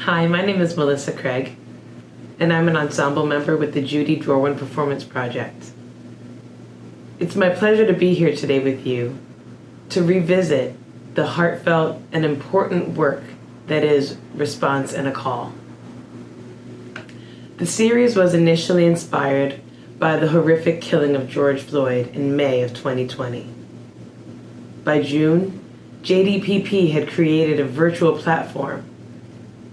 Hi, my name is Mellissa Craig, and I'm an ensemble member with the Judy Drorwin Performance Project. It's my pleasure to be here today with you to revisit the heartfelt and important work that is Response and a Call. The series was initially inspired by the horrific killing of George Floyd in May of 2020. By June, JDPP had created a virtual platform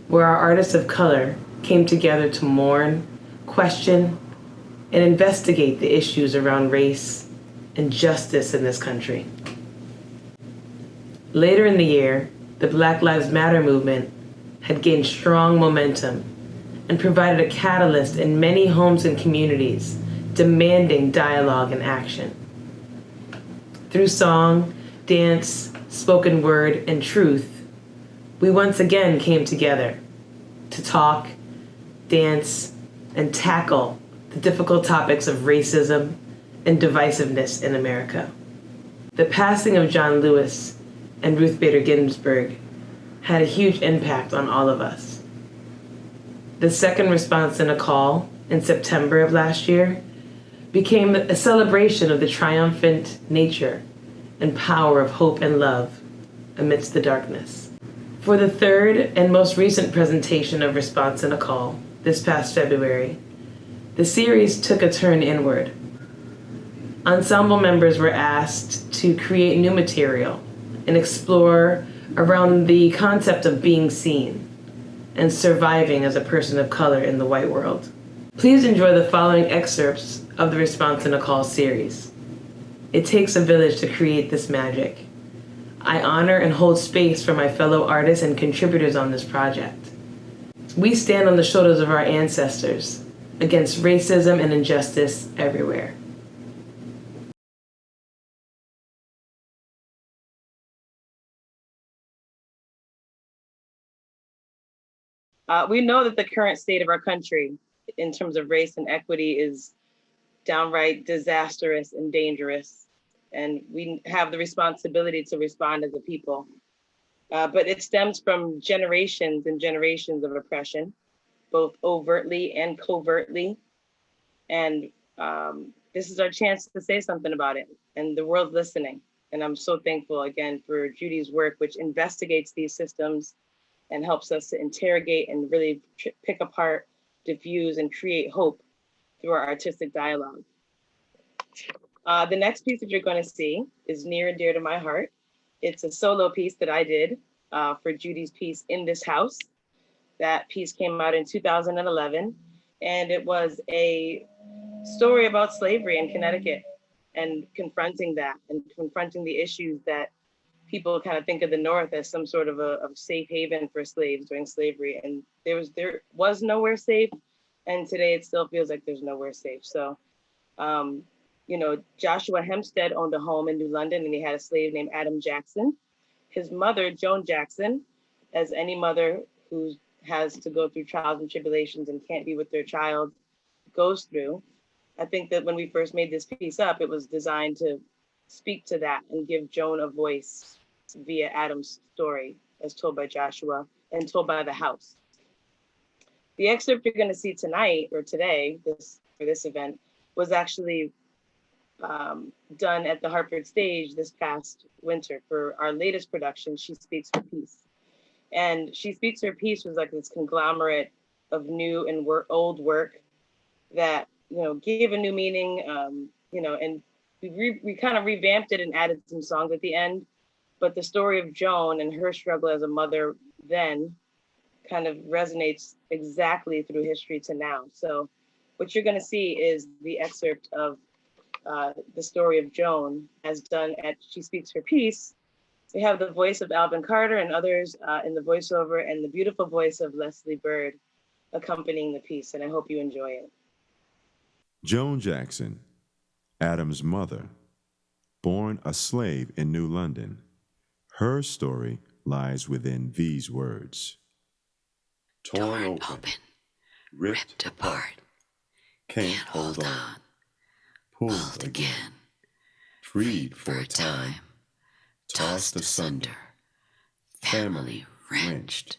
where our artists of color came together to mourn, question, and investigate the issues around race and justice in this country. Later in the year, the Black Lives Matter movement had gained strong momentum and provided a catalyst in many homes and communities demanding dialogue and action. Through song, dance, spoken word, and truth, we once again came together to talk, dance, and tackle the difficult topics of racism and divisiveness in America. The passing of John Lewis and Ruth Bader Ginsburg had a huge impact on all of us. The second Response and a Call in September of last year became a celebration of the triumphant nature and power of hope and love amidst the darkness. For the third and most recent presentation of Response and a Call, this past February, the series took a turn inward. Ensemble members were asked to create new material and explore around the concept of being seen and surviving as a person of color in the white world. Please enjoy the following excerpts of the Response and a Call series. It takes a village to create this magic. I honor and hold space for my fellow artists and contributors on this project. We stand on the shoulders of our ancestors against racism and injustice everywhere. We know that the current state of our country in terms of race and equity is downright disastrous and dangerous. And we have the responsibility to respond as a people. But it stems from generations and generations of oppression, both overtly and covertly. And this is our chance to say something about it, and the world's listening. And I'm so thankful again for Judy's work, which investigates these systems and helps us to interrogate and really pick apart, diffuse, and create hope through our artistic dialogue. The next piece that you're going to see is near and dear to my heart. It's a solo piece that I did for Judy's piece In This House. That piece came out in 2011, and it was a story about slavery in Connecticut and confronting that and confronting the issues that people kind of think of the North as some sort of a safe haven for slaves during slavery. And there was nowhere safe. And today it still feels like there's nowhere safe. So, Joshua Hempstead owned a home in New London, and he had a slave named Adam Jackson. His mother, Joan Jackson, as any mother who has to go through trials and tribulations and can't be with their child goes through. I think that when we first made this piece up, it was designed to speak to that and give Joan a voice via Adam's story as told by Joshua and told by the house. The excerpt you're going to see tonight or today, for this event, was actually done at the Hartford Stage this past winter for our latest production, She Speaks Her Piece. And She Speaks Her Piece was like this conglomerate of new and old work that, gave a new meaning, and we kind of revamped it and added some songs at the end. But the story of Joan and her struggle as a mother then kind of resonates exactly through history to now. So what you're going to see is the excerpt of the story of Joan as done at She Speaks Her Piece. We have the voice of Alvin Carter and others in the voiceover, and the beautiful voice of Leslie Bird accompanying the piece, and I hope you enjoy it. Joan Jackson, Adam's mother, born a slave in New London. Her story lies within these words. Torn open, ripped apart, can't hold on, pulled again, freed for a time, tossed asunder, family wrenched,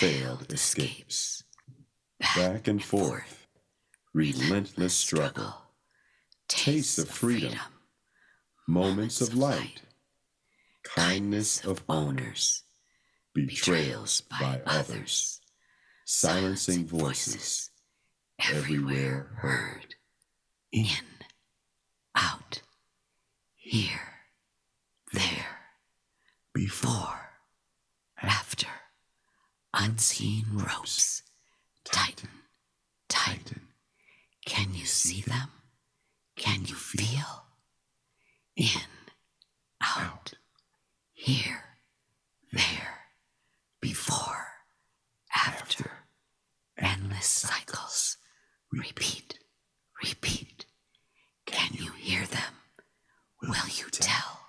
failed escapes. Back and forth, relentless struggle, tastes of freedom, moments of light, kindness of owners, betrayals by others, silencing voices everywhere heard. In, out, here, there, before, after, unseen ropes, tighten, tighten. Can you see them? Can you feel? In, out, here, there, before, after, endless cycles, repeat, repeat. Can you hear them? Will you tell?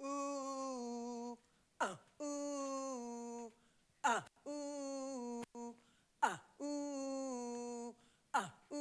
Ooh, ooh, ooh, ooh, ooh, ooh, ooh, ooh, ooh, ooh,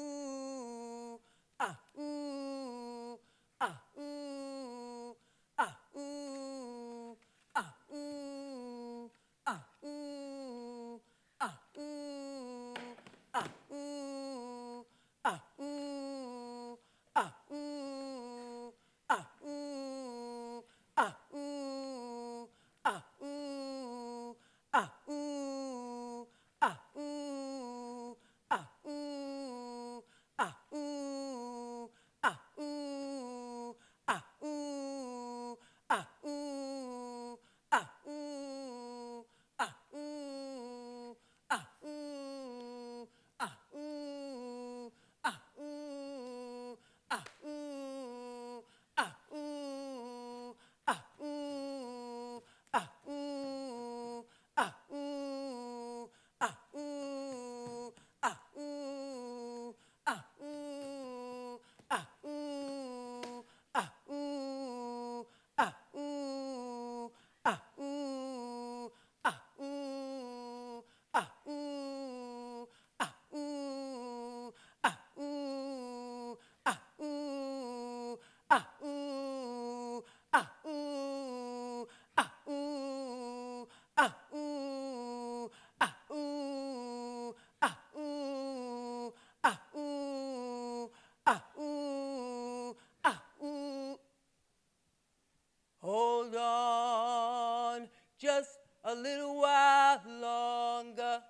Hold on just a little while longer.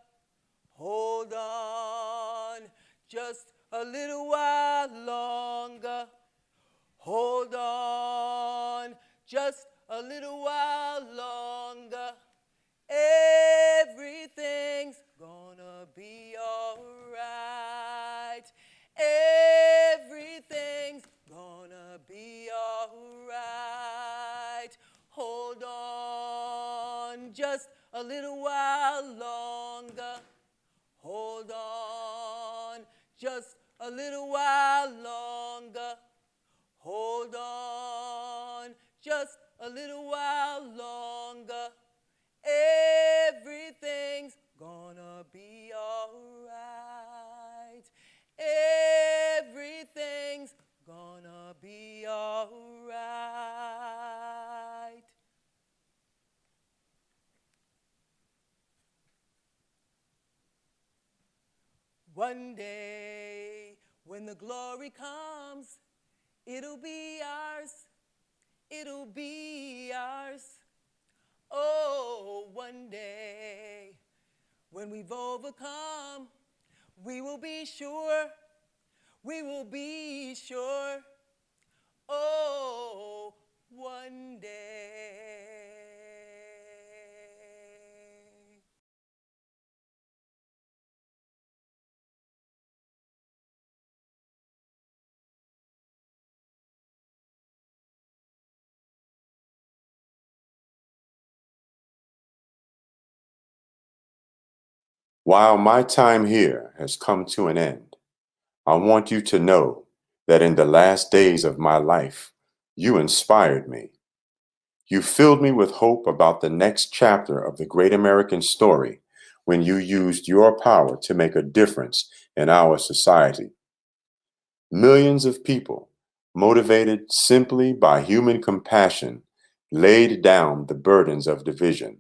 Hold on just a little while longer. Hold on just a little while longer. Everything's gonna be alright. Everything's gonna be alright. Hold on just a little while longer. Hold on just a little while longer. Hold on just a little while longer. Everything's gonna be alright. Everything's gonna be alright. One day, when the glory comes, it'll be ours. It'll be ours. Oh, one day, when we've overcome, we will be sure. We will be sure. Oh, one day. While my time here has come to an end, I want you to know that in the last days of my life, you inspired me. You filled me with hope about the next chapter of the great American story when you used your power to make a difference in our society. Millions of people, motivated simply by human compassion, laid down the burdens of division.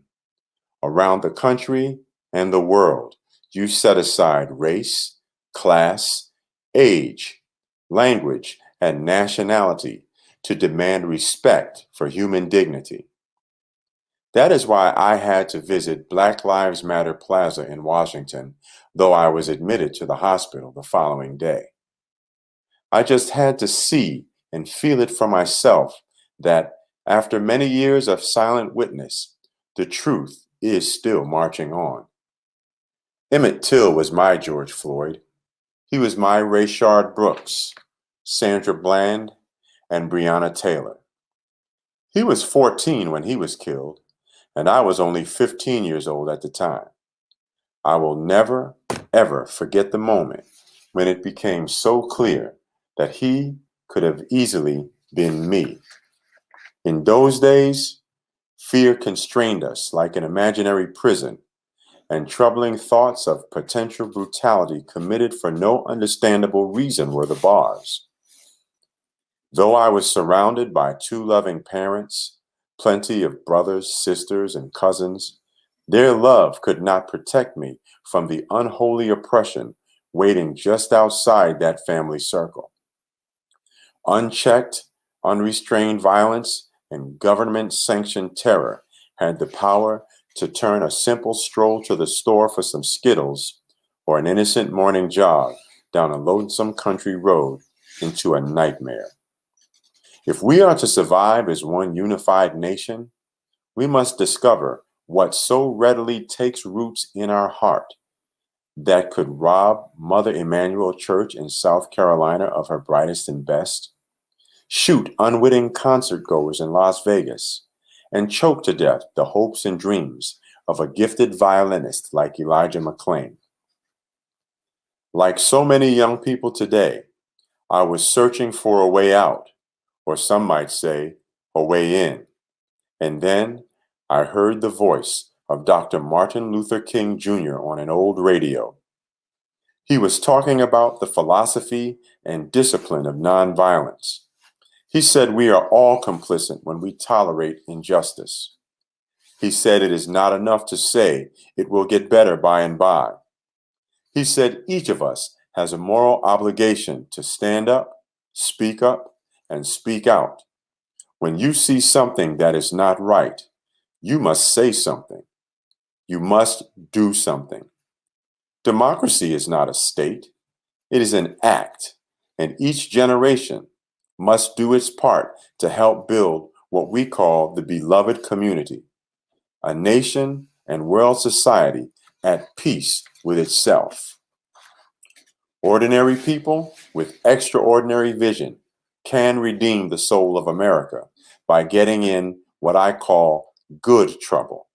Around the country and the world, you set aside race, class, age, language, and nationality to demand respect for human dignity. That is why I had to visit Black Lives Matter Plaza in Washington, though I was admitted to the hospital the following day. I just had to see and feel it for myself that after many years of silent witness, the truth is still marching on. Emmett Till was my George Floyd. He was my Rayshard Brooks, Sandra Bland, and Breonna Taylor. He was 14 when he was killed, and I was only 15 years old at the time. I will never, ever forget the moment when it became so clear that he could have easily been me. In those days, fear constrained us like an imaginary prison, and troubling thoughts of potential brutality committed for no understandable reason were the bars. Though I was surrounded by two loving parents, plenty of brothers, sisters, and cousins, their love could not protect me from the unholy oppression waiting just outside that family circle. Unchecked, unrestrained violence and government-sanctioned terror had the power to turn a simple stroll to the store for some Skittles or an innocent morning jog down a lonesome country road into a nightmare. If we are to survive as one unified nation, we must discover what so readily takes roots in our heart that could rob Mother Emanuel Church in South Carolina of her brightest and best, shoot unwitting concertgoers in Las Vegas, and choke to death the hopes and dreams of a gifted violinist like Elijah McClain. Like so many young people today, I was searching for a way out, or some might say, a way in. And then I heard the voice of Dr. Martin Luther King Jr. on an old radio. He was talking about the philosophy and discipline of nonviolence. He said we are all complicit when we tolerate injustice. He said it is not enough to say it will get better by and by. He said each of us has a moral obligation to stand up, and speak out. When you see something that is not right, you must say something. You must do something. Democracy is not a state. It is an act, and each generation must do its part to help build what we call the beloved community, a nation and world society at peace with itself. Ordinary people with extraordinary vision can redeem the soul of America by getting in what I call good trouble,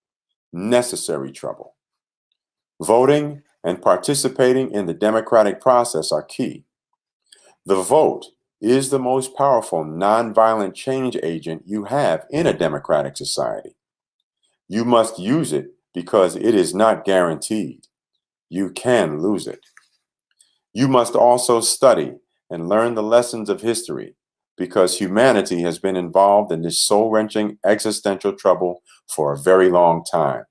necessary trouble. Voting and participating in the democratic process are key. The vote is the most powerful nonviolent change agent you have in a democratic society. You must use it because it is not guaranteed. You can lose it. You must also study and learn the lessons of history because humanity has been involved in this soul-wrenching existential trouble for a very long time.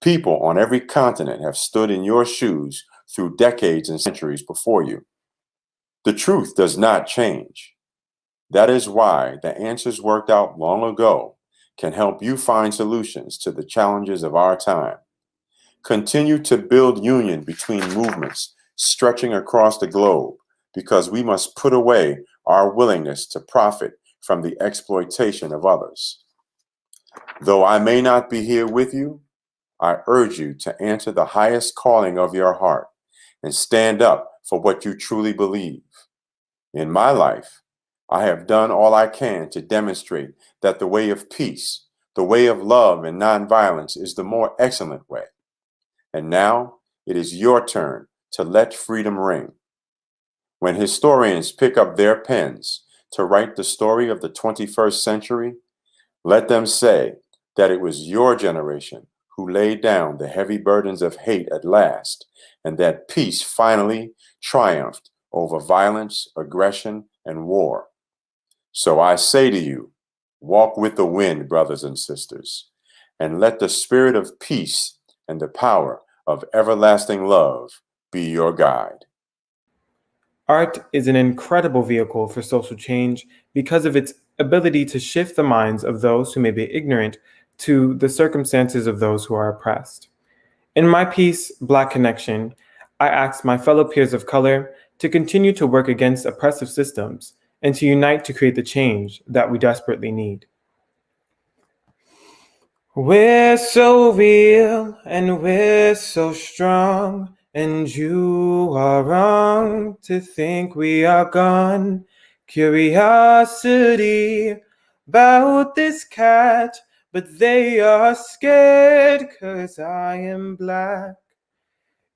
People on every continent have stood in your shoes through decades and centuries before you. The truth does not change. That is why the answers worked out long ago can help you find solutions to the challenges of our time. Continue to build union between movements stretching across the globe because we must put away our willingness to profit from the exploitation of others. Though I may not be here with you, I urge you to answer the highest calling of your heart and stand up for what you truly believe. In my life, I have done all I can to demonstrate that the way of peace, the way of love and nonviolence is the more excellent way. And now it is your turn to let freedom ring. When historians pick up their pens to write the story of the 21st century, let them say that it was your generation who laid down the heavy burdens of hate at last, and that peace finally triumphed over violence, aggression, and war. So I say to you, walk with the wind, brothers and sisters, and let the spirit of peace and the power of everlasting love be your guide. Art is an incredible vehicle for social change because of its ability to shift the minds of those who may be ignorant to the circumstances of those who are oppressed. In my piece, Black Connection, I asked my fellow peers of color to continue to work against oppressive systems and to unite to create the change that we desperately need. We're so real and we're so strong, and you are wrong to think we are gone. Curiosity about this cat, but they are scared 'cause I am Black.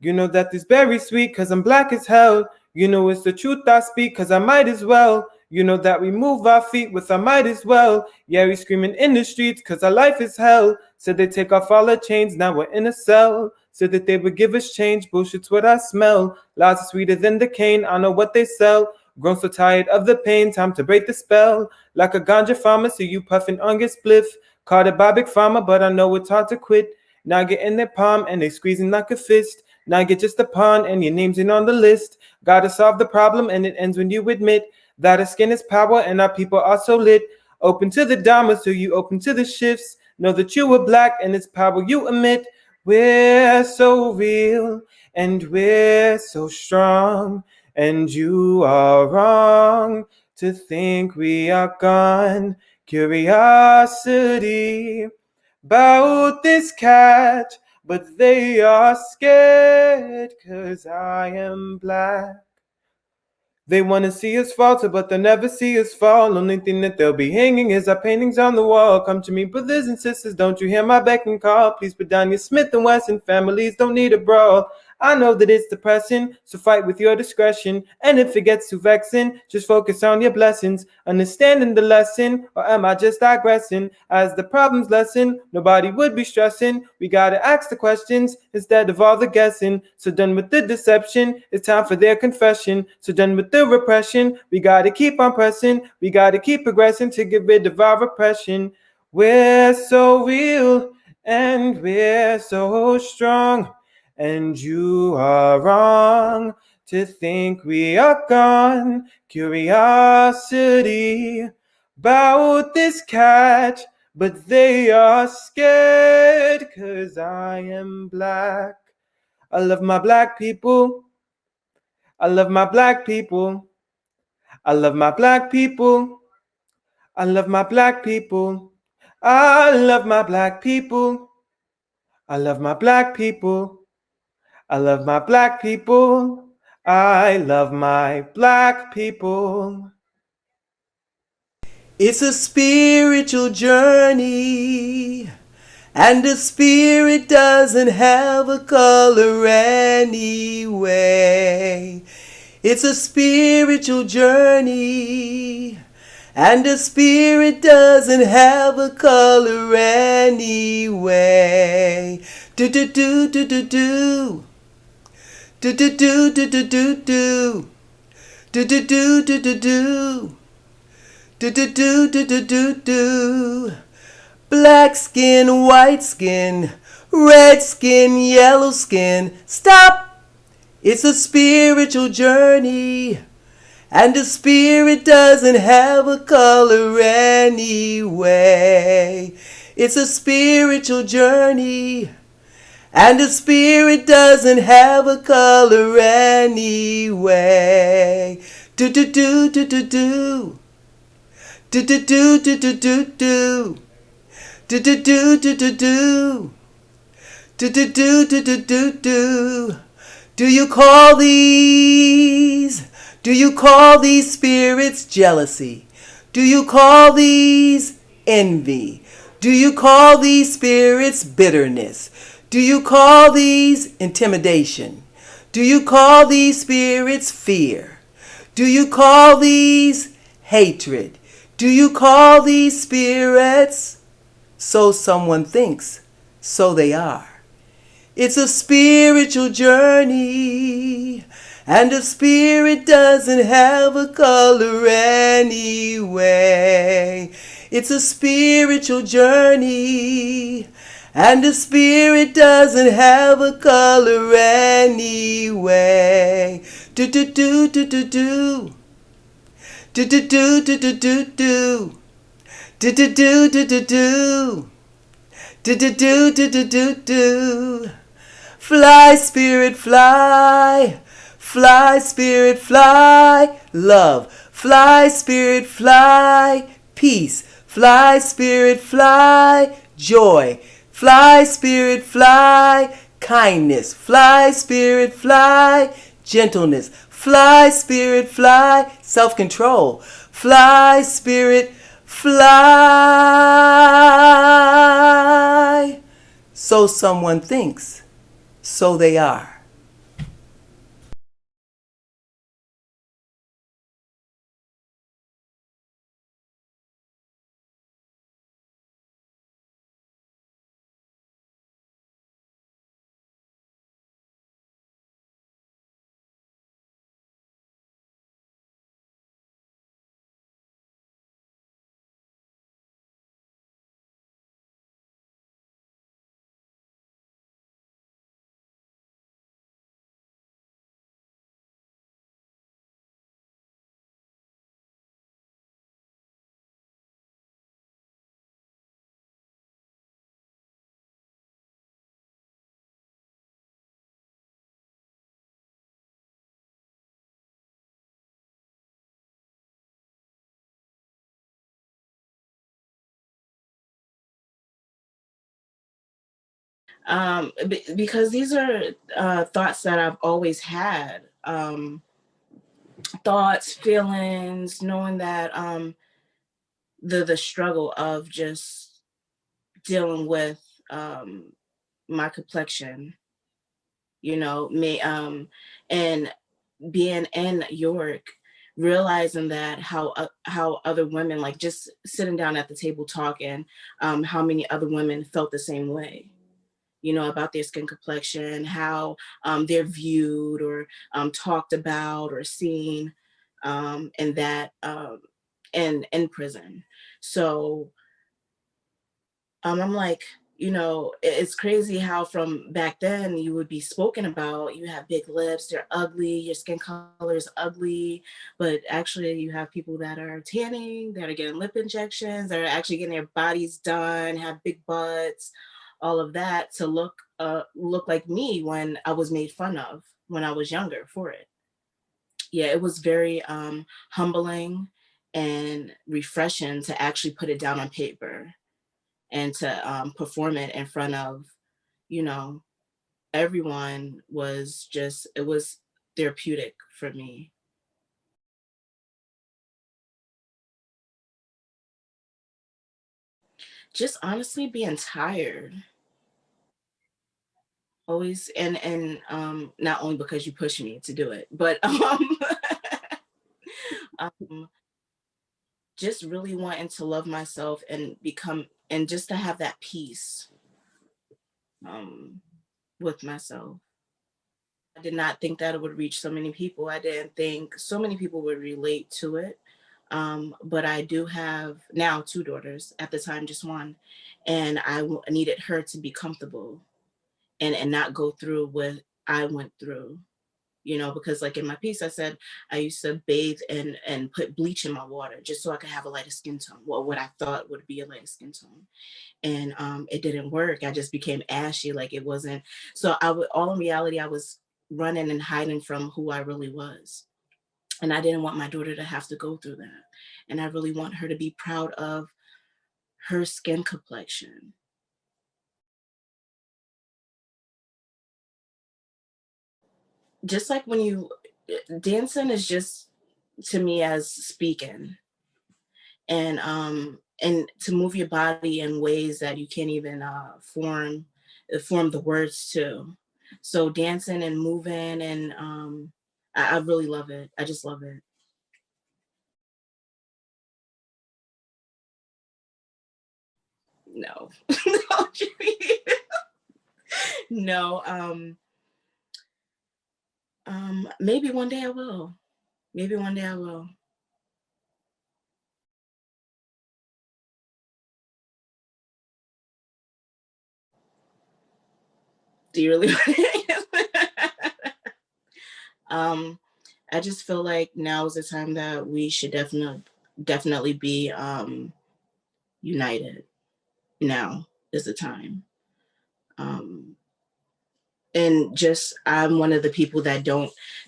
You know that this berry sweet 'cause I'm Black as hell. You know it's the truth I speak 'cause I might as well. You know that we move our feet with our might as well. Yeah, we screaming in the streets 'cause our life is hell. Said they take off all our chains, now we're in a cell. Said that they would give us change, bullshit's what I smell. Lies are sweeter than the cane, I know what they sell. Grown so tired of the pain, time to break the spell. Like a ganja farmer, see you puffing on your spliff. Caught it by big pharma, but I know it's hard to quit. Now get in their palm and they squeezing like a fist. Now get just a pawn and your name's in on the list. Gotta solve the problem and it ends when you admit that our skin is power and our people are so lit. Open to the Dharma, so you open to the shifts. Know that you are Black and it's power you emit. We're so real and we're so strong, and you are wrong to think we are gone. Curiosity about this cat, but they are scared 'cause I am Black. They wanna see us falter, but they'll never see us fall. Only thing that they'll be hanging is our paintings on the wall. Come to me, brothers and sisters, don't you hear my beck and call? Please put down your Smith and Wesson, families don't need a brawl. I know that it's depressing, so fight with your discretion. And if it gets too vexing, just focus on your blessings. Understanding the lesson, or am I just digressing? As the problems lessen, nobody would be stressing. We gotta ask the questions instead of all the guessing. So done with the deception, it's time for their confession. So done with the repression, we gotta keep on pressing. We gotta keep progressing to get rid of our oppression. We're so real and we're so strong, and you are wrong to think we are gone. Curiosity about this cat, but they are scared 'cause I am Black. I love my Black people. I love my Black people. I love my Black people. I love my Black people. I love my Black people. I love my Black people. I love my Black people. I love my Black people. It's a spiritual journey, and the spirit doesn't have a color anyway. It's a spiritual journey, and the spirit doesn't have a color anyway. Do do do do do do. Do do do do do do do. Do do do do do do. Do do do do do do do. Black skin, white skin, red skin, yellow skin. Stop! It's a spiritual journey, and the spirit doesn't have a color anyway. It's a spiritual journey, and the spirit doesn't have a color anyway. Do do do do do do. Do do do do do do do. Do do do do do do. Do do do do do do do. Do you call these spirits jealousy? Do you call these envy? Do you call these spirits bitterness? Do you call these intimidation? Do you call these spirits fear? Do you call these hatred? Do you call these spirits? So someone thinks, so they are. It's a spiritual journey, and the spirit doesn't have a color anyway. It's a spiritual journey, And the spirit doesn't have a color anyway. Do do do do do do. Do do do do do do do. Do do do do do do. Do do do do do do do. Fly, spirit, fly. Fly, spirit, fly. Love. Fly, spirit, fly. Peace. Fly, spirit, fly. Joy. Fly, spirit, fly. Kindness. Fly, spirit, fly. Gentleness. Fly, spirit, fly. Self-control. Fly, spirit, fly. So someone thinks, so they are. Because these are thoughts that I've always had. Thoughts, feelings, knowing that the struggle of just dealing with my complexion, me and being in York, realizing that how other women, like just sitting down at the table talking, how many other women felt the same way, about their skin complexion, how they're viewed or talked about or seen, and that in prison. So I'm like, it's crazy how from back then you would be spoken about, you have big lips, they're ugly, your skin color is ugly, but actually you have people that are tanning, that are getting lip injections, that are actually getting their bodies done, have big butts, all of that to look like me when I was made fun of when I was younger for it. Yeah, it was very humbling and refreshing to actually put it down on paper and to perform it in front of, you know, everyone. It was therapeutic for me. Just honestly being tired. Always, and not only because you push me to do it, but um just really wanting to love myself and become, and just to have that peace um with myself. I did not think that it would reach so many people. I didn't think so many people would relate to it. But I do have now two daughters, at the time just one, and needed her to be comfortable and not go through what I went through. Because like in my piece, I said I used to bathe and put bleach in my water just so I could have a lighter skin tone. Well, what I thought would be a lighter skin tone, and it didn't work. I just became ashy, like it wasn't. So all in reality, I was running and hiding from who I really was, and I didn't want my daughter to have to go through that. And I really want her to be proud of her skin complexion. Just like when you dancing is just to me as speaking, and to move your body in ways that you can't even form the words to. So dancing and moving, and I really love it. I just love it. No. No, Jimmy. No. Maybe one day I will. Maybe one day I will. Do you really? I just feel like now is the time that we should definitely be united. Now is the time. And just I'm one of the people that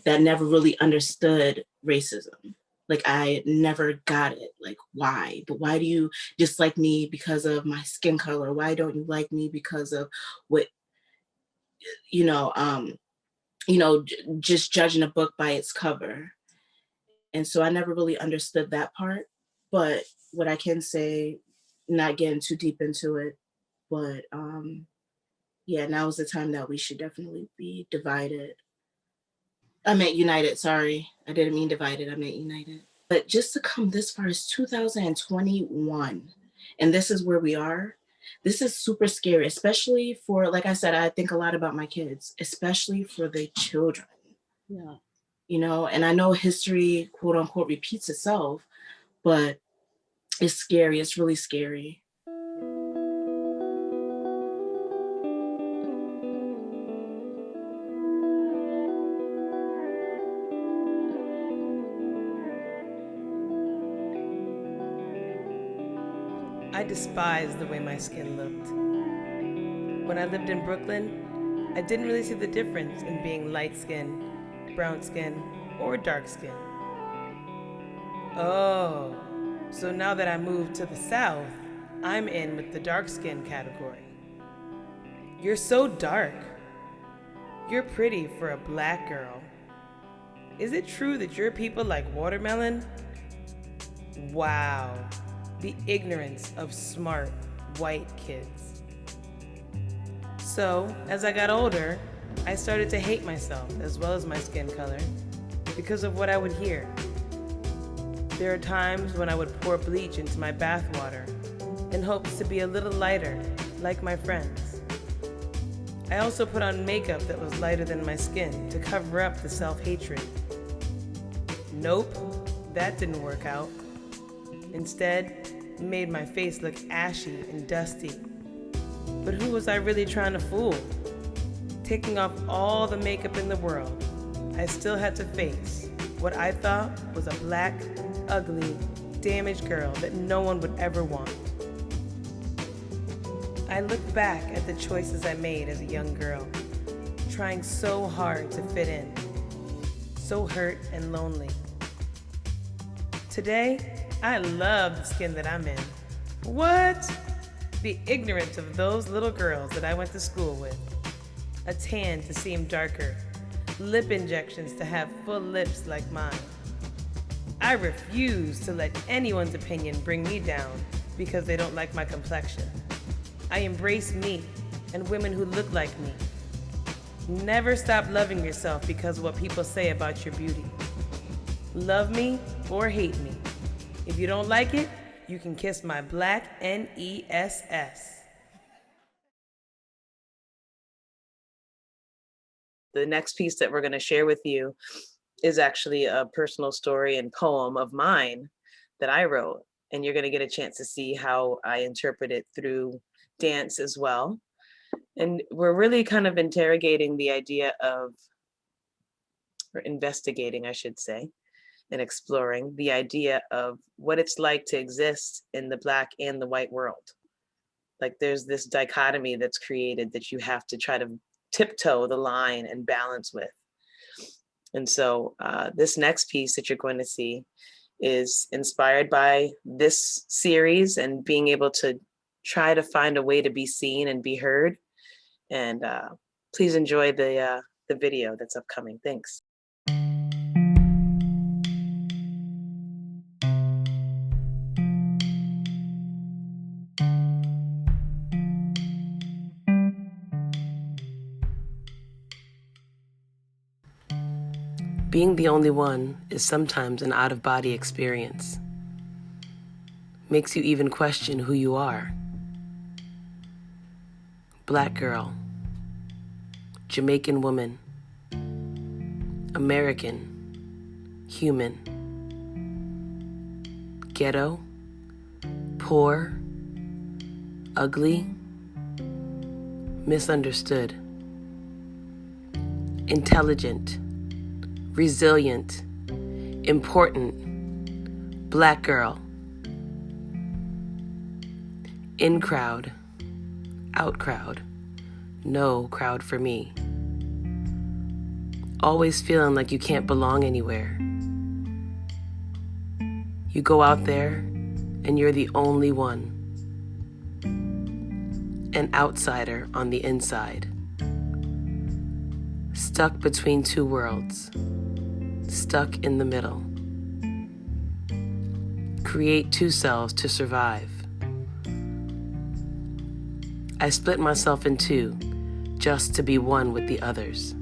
never really understood racism. Like I never got it. Like why? But why do you dislike me because of my skin color? Why don't you like me because of what you know? Just judging a book by its cover. And so I never really understood that part. But what I can say, not getting too deep into it, but yeah, now is the time that we should definitely be divided. I meant united, sorry. I didn't mean divided, I meant united. But just to come this far is 2021, and this is where we are. This is super scary, especially for, like I said, I think a lot about my kids, especially for the children. Yeah. And I know history, quote unquote, repeats itself, but it's scary. It's really scary. I despised the way my skin looked. When I lived in Brooklyn, I didn't really see the difference in being light skinned, brown skin, or dark skin. Oh, so now that I moved to the South, I'm in with the dark skin category. You're so dark. You're pretty for a black girl. Is it true that your people like watermelon? Wow, the ignorance of smart white kids. So, as I got older, I started to hate myself as well as my skin color because of what I would hear. There are times when I would pour bleach into my bathwater in hopes to be a little lighter, like my friends. I also put on makeup that was lighter than my skin to cover up the self-hatred. Nope, that didn't work out. Instead, it made my face look ashy and dusty. But who was I really trying to fool? Taking off all the makeup in the world, I still had to face what I thought was a black, ugly, damaged girl that no one would ever want. I look back at the choices I made as a young girl, trying so hard to fit in, so hurt and lonely. Today, I love the skin that I'm in. What? The ignorance of those little girls that I went to school with. A tan to seem darker, lip injections to have full lips like mine. I refuse to let anyone's opinion bring me down because they don't like my complexion. I embrace me and women who look like me. Never stop loving yourself because of what people say about your beauty. Love me or hate me. If you don't like it, you can kiss my black NESS. The next piece that we're going to share with you is actually a personal story and poem of mine that I wrote. And you're going to get a chance to see how I interpret it through dance as well. And we're really kind of interrogating the idea of, or investigating, I should say, and exploring the idea of what it's like to exist in the Black and the white world. Like there's this dichotomy that's created that you have to try to tiptoe the line and balance with. And so this next piece that you're going to see is inspired by this series and being able to try to find a way to be seen and be heard. And please enjoy the video that's upcoming. Thanks. Being the only one is sometimes an out-of-body experience. Makes you even question who you are. Black girl, Jamaican woman, American, human, ghetto, poor, ugly, misunderstood. intelligent, resilient, important, Black girl. In crowd, out crowd, no crowd for me. Always feeling like you can't belong anywhere. You go out there and you're the only one. An outsider on the inside. Stuck between two worlds. Stuck in the middle. Create two selves to survive. I split myself in two just to be one with the others.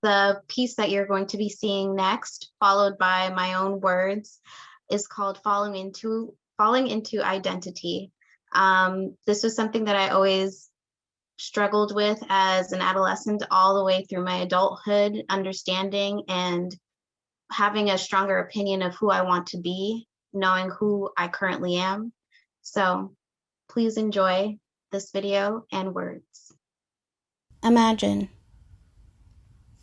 The piece that you're going to be seeing next, followed by my own words, is called Falling into Identity. This was something that I always struggled with as an adolescent all the way through my adulthood, understanding and having a stronger opinion of who I want to be, knowing who I currently am. So please enjoy this video and words. Imagine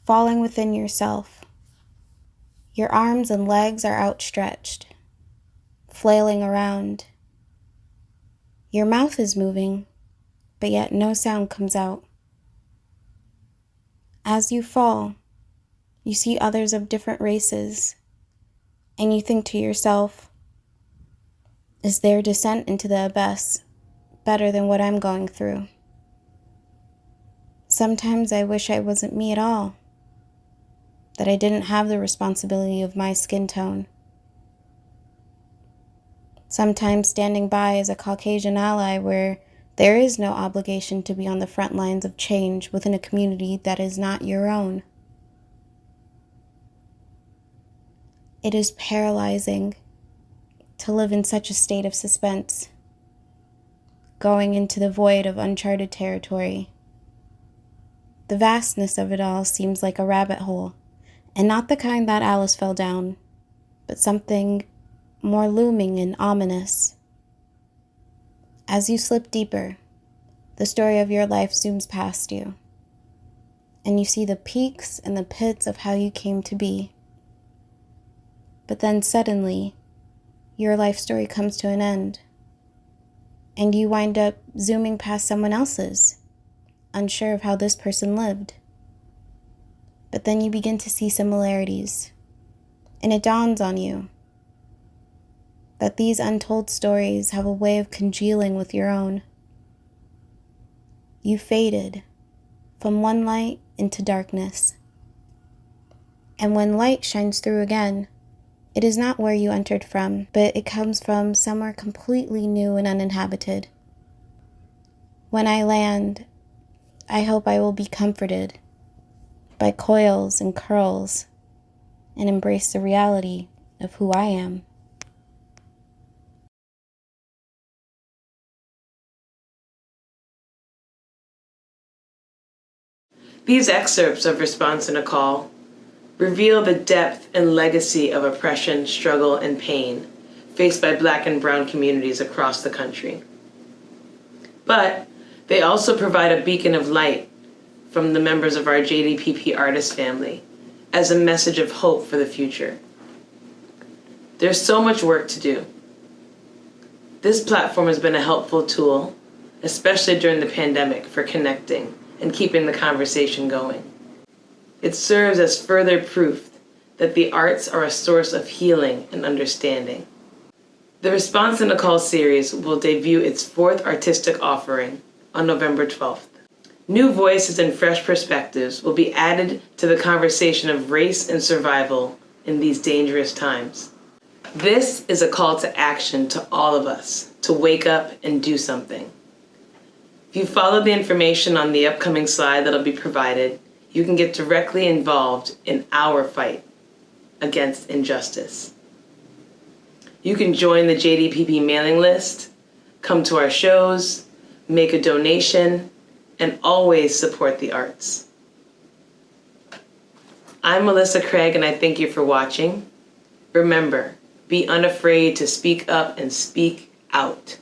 falling within yourself. Your arms and legs are outstretched, flailing around. Your mouth is moving, but yet no sound comes out. As you fall, you see others of different races, and you think to yourself, is their descent into the abyss better than what I'm going through? Sometimes I wish I wasn't me at all, that I didn't have the responsibility of my skin tone. Sometimes standing by as a Caucasian ally where there is no obligation to be on the front lines of change within a community that is not your own. It is paralyzing to live in such a state of suspense, going into the void of uncharted territory. The vastness of it all seems like a rabbit hole, and not the kind that Alice fell down, but something more looming and ominous. As you slip deeper, the story of your life zooms past you, and you see the peaks and the pits of how you came to be. But then suddenly, your life story comes to an end, and you wind up zooming past someone else's, unsure of how this person lived. But then you begin to see similarities, and it dawns on you that these untold stories have a way of congealing with your own. You faded from one light into darkness. And when light shines through again, it is not where you entered from, but it comes from somewhere completely new and uninhabited. When I land, I hope I will be comforted by coils and curls and embrace the reality of who I am. These excerpts of Response and a Call reveal the depth and legacy of oppression, struggle, and pain faced by Black and Brown communities across the country. But they also provide a beacon of light from the members of our JDPP artist family as a message of hope for the future. There's so much work to do. This platform has been a helpful tool, especially during the pandemic, for connecting and keeping the conversation going. It serves as further proof that the arts are a source of healing and understanding. The Response in a Call series will debut its fourth artistic offering on November 12th. New voices and fresh perspectives will be added to the conversation of race and survival in these dangerous times. This is a call to action to all of us to wake up and do something. If you follow the information on the upcoming slide that'll be provided, you can get directly involved in our fight against injustice. You can join the JDPP mailing list, come to our shows, make a donation, and always support the arts. I'm Mellissa Craig, and I thank you for watching. Remember, be unafraid to speak up and speak out.